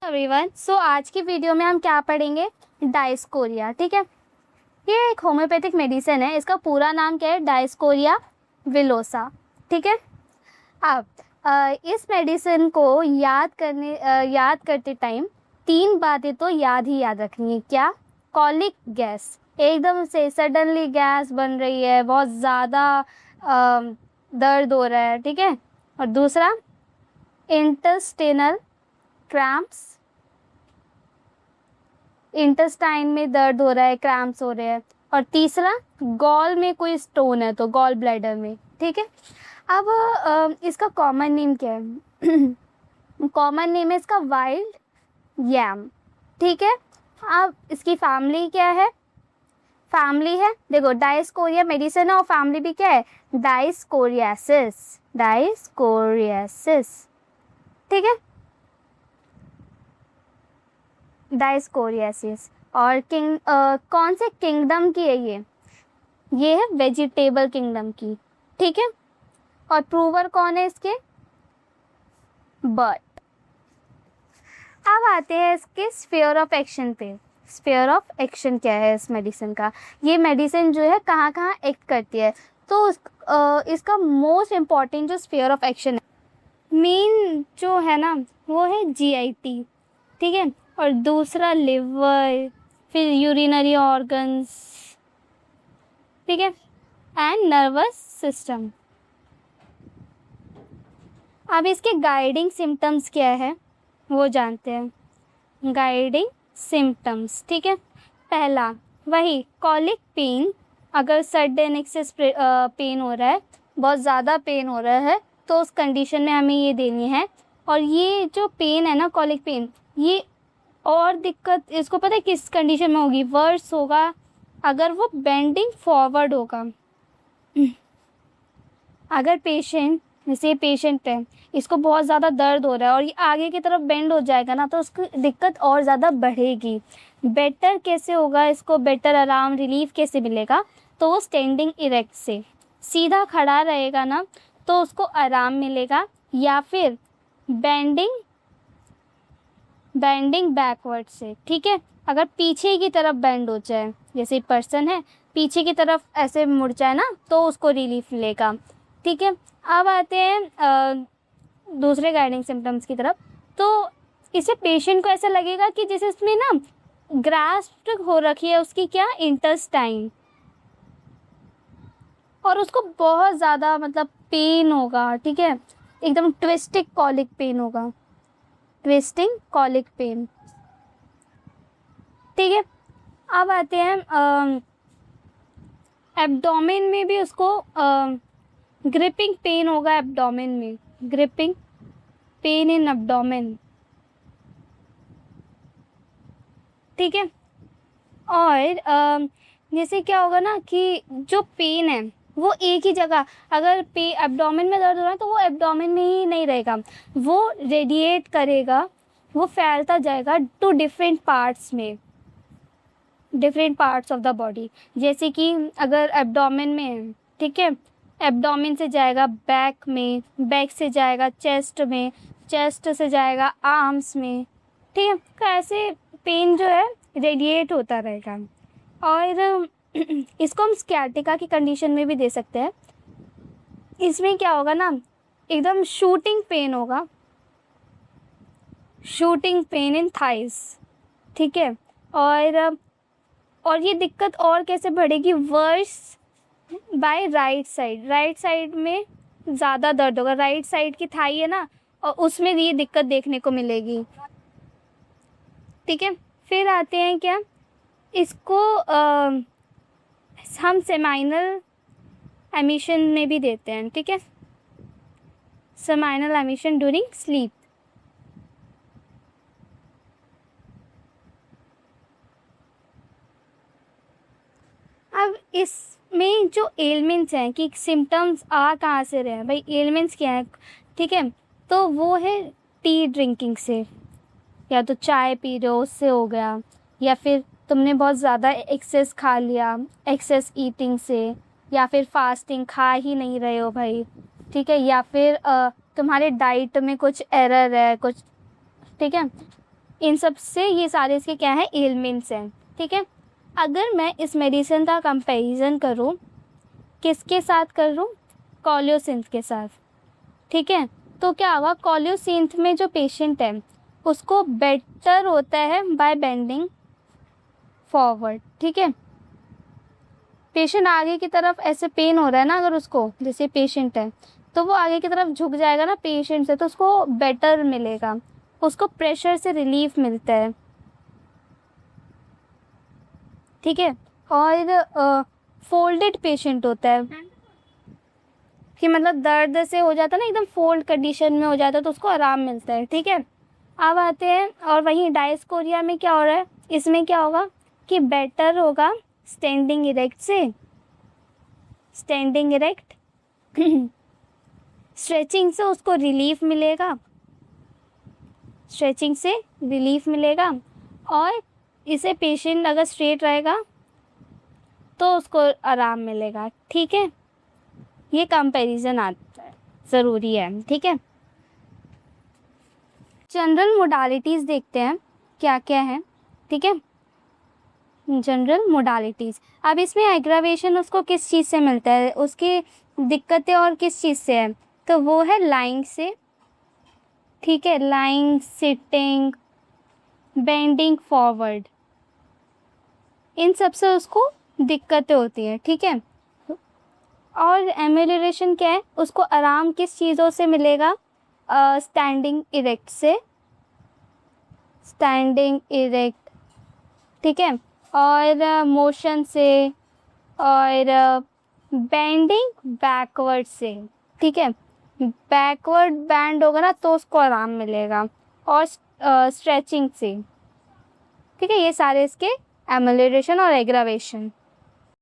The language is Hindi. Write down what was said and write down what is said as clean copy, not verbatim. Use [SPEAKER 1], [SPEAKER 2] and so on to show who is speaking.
[SPEAKER 1] एवरीवन, आज की वीडियो में हम क्या पढ़ेंगे? डायस्कोरिया। ठीक है, ये एक होम्योपैथिक मेडिसिन है। इसका पूरा नाम क्या है? Dioscorea villosa. ठीक है, अब इस मेडिसिन को याद करते टाइम 3 बातें तो याद ही याद रखनी है। क्या? कॉलिक गैस, एकदम से सडनली गैस बन रही है, बहुत ज़्यादा दर्द हो रहा है। ठीक है, और दूसरा इंटेस्टिनल क्रैम्प्स, इंटेस्टाइन में दर्द हो रहा है, क्रैम्प्स हो रहे हैं। और तीसरा गॉल में कोई स्टोन है, तो गॉल ब्लैडर में। ठीक है, अब इसका कॉमन नेम क्या है? कॉमन नेम है इसका वाइल्ड यैम। ठीक है, अब इसकी फैमिली क्या है? फैमिली है, देखो, डायस्कोरिया मेडिसिन है और फैमिली भी क्या है? डायस्कोरियासिस। डायस्कोरियासिस, ठीक है, डायस्कोरियासिस। और कौन से किंगडम की है ये है वेजिटेबल किंगडम की। ठीक है, और प्रूवर कौन है इसके? बर्ट। अब आते हैं इसके स्फीयर ऑफ एक्शन पे। स्फीयर ऑफ एक्शन क्या है इस मेडिसिन का? ये मेडिसिन जो है कहाँ कहाँ एक्ट करती है? तो इसका मोस्ट इम्पॉर्टेंट जो स्फीयर ऑफ एक्शन है, मेन जो है ना, वो है GIT। ठीक है, और दूसरा लिवर, फिर यूरिनरी ऑर्गन्स, ठीक है, एंड नर्वस सिस्टम। अब इसके गाइडिंग सिम्टम्स क्या है वो जानते हैं। गाइडिंग सिम्टम्स, ठीक है, पहला वही कॉलिक पेन। अगर सडन एक्सेस पेन हो रहा है, बहुत ज़्यादा पेन हो रहा है, तो उस कंडीशन में हमें ये देनी है। और ये जो पेन है ना, कॉलिक पेन, ये और दिक्कत इसको पता है किस कंडीशन में होगी? वर्स होगा अगर वो बेंडिंग फॉरवर्ड होगा। अगर पेशेंट, जैसे पेशेंट है, इसको बहुत ज़्यादा दर्द हो रहा है और ये आगे की तरफ बेंड हो जाएगा ना, तो उसकी दिक्कत और ज़्यादा बढ़ेगी। बेटर कैसे होगा इसको? बेटर आराम, रिलीफ कैसे मिलेगा? तो वो स्टैंडिंग इरेक्ट से, सीधा खड़ा रहेगा ना, तो उसको आराम मिलेगा। या फिर बेंडिंग बैकवर्ड से। ठीक है, अगर पीछे की तरफ बेंड हो जाए, जैसे पर्सन है पीछे की तरफ ऐसे मुड़ जाए ना, तो उसको रिलीफ मिलेगा। ठीक है, अब आते हैं दूसरे गाइडिंग सिम्टम्स की तरफ। तो इसे पेशेंट को ऐसा लगेगा कि जैसे इसमें ना ग्रास्प हो रखी है उसकी क्या? इंटेस्टाइन, और उसको बहुत ज़्यादा मतलब पेन होगा। ठीक है, एकदम ट्विस्टिंग कॉलिक पेन होगा, ट्विस्टिंग कॉलिक पेन। ठीक है, अब आते हैं एब्डोमेन में भी उसको ग्रिपिंग पेन होगा। एब्डोमेन में ग्रिपिंग पेन इन एब्डोमेन। ठीक है, और जैसे क्या होगा ना कि जो पेन है वो एक ही जगह, अगर एब्डोमेन में दर्द हो रहा है तो वो एब्डोमेन में ही नहीं रहेगा, वो रेडिएट करेगा, वो फैलता जाएगा टू डिफरेंट पार्ट्स में, different parts of the body. जैसे कि अगर एब्डोमेन में है, ठीक है, एब्डोमेन से जाएगा बैक में, बैक से जाएगा चेस्ट में, चेस्ट से जाएगा आर्म्स में। ठीक है, तो ऐसे पेन जो है रेडिएट होता रहेगा। और इसको हम स्ciatica की कंडीशन में भी दे सकते हैं। इसमें क्या होगा ना, एकदम शूटिंग पेन होगा, शूटिंग पेन इन थाइस। ठीक है, और ये दिक्कत और कैसे बढ़ेगी? Worse by right side. Right side में ज़्यादा दर्द होगा, राइट साइड की थाई है ना, और उसमें ये दिक्कत देखने को मिलेगी। ठीक है, फिर आते हैं क्या, इसको हम सेमाइनल एमिशन में भी देते हैं। ठीक है, सेमाइनल एमिशन ड्यूरिंग स्लीप। अब इसमें जो एलिमेंट्स हैं कि सिम्टम्स आ कहाँ से रहे हैं, भाई एलिमेंट्स क्या है? ठीक है, तो वो है टी ड्रिंकिंग से, या तो चाय पी रहे हो उससे हो गया, या फिर तुमने बहुत ज़्यादा एक्सेस खा लिया, एक्सेस ईटिंग से, या फिर फास्टिंग, खा ही नहीं रहे हो भाई। ठीक है, या फिर तुम्हारे डाइट में कुछ एरर है कुछ। ठीक है, इन सब से ये सारे इसके क्या है, एलिमेंट्स हैं, ठीक है। अगर मैं इस मेडिसिन का कंपैरिजन करूँ, किसके साथ करूँ, कोलियोसिंथ के साथ, ठीक है, तो क्या होगा, कोलियोसिंथ में जो पेशेंट है उसको बेटर होता है बाय बेंडिंग फॉरवर्ड, ठीक है। पेशेंट आगे की तरफ ऐसे पेन हो रहा है ना, अगर उसको, जैसे पेशेंट है तो वो आगे की तरफ झुक जाएगा ना पेशेंट से, तो उसको बेटर मिलेगा, उसको प्रेशर से रिलीफ मिलता है, ठीक है। और फोल्डेड पेशेंट होता है कि मतलब दर्द से हो जाता है ना, एकदम फोल्ड कंडीशन में हो जाता है, तो उसको आराम मिलता है, ठीक है। अब आते हैं, और वहीं डायस्कोरिया में क्या हो रहा है, इसमें क्या होगा कि बेटर होगा स्टैंडिंग इरेक्ट से, स्टैंडिंग इरेक्ट स्ट्रेचिंग से उसको रिलीफ मिलेगा, स्ट्रेचिंग से रिलीफ मिलेगा, और इसे पेशेंट अगर स्ट्रेट रहेगा तो उसको आराम मिलेगा, ठीक है। ये कंपैरिजन आता है, ज़रूरी है, ठीक है। जनरल मोडालिटीज़ देखते हैं क्या क्या है, ठीक है। जनरल मोडालिटीज़, अब इसमें एग्रावेशन उसको किस चीज़ से मिलता है, उसकी दिक्कतें और किस चीज़ से है, तो वो है लाइंग से, ठीक है, लाइंग, सिटिंग, बेंडिंग फॉरवर्ड, इन सब से उसको दिक्कतें होती हैं, ठीक है। और एमेलियोरेशन क्या है, उसको आराम किस चीज़ों से मिलेगा, स्टैंडिंग इरेक्ट से, स्टैंडिंग इरेक्ट, ठीक है, और मोशन से, और बेंडिंग बैकवर्ड से, ठीक है, बैकवर्ड बैंड होगा ना तो उसको आराम मिलेगा, और स्ट्रेचिंग से, ठीक है। ये सारे इसके एमेलियोरेशन और एग्रावेशन।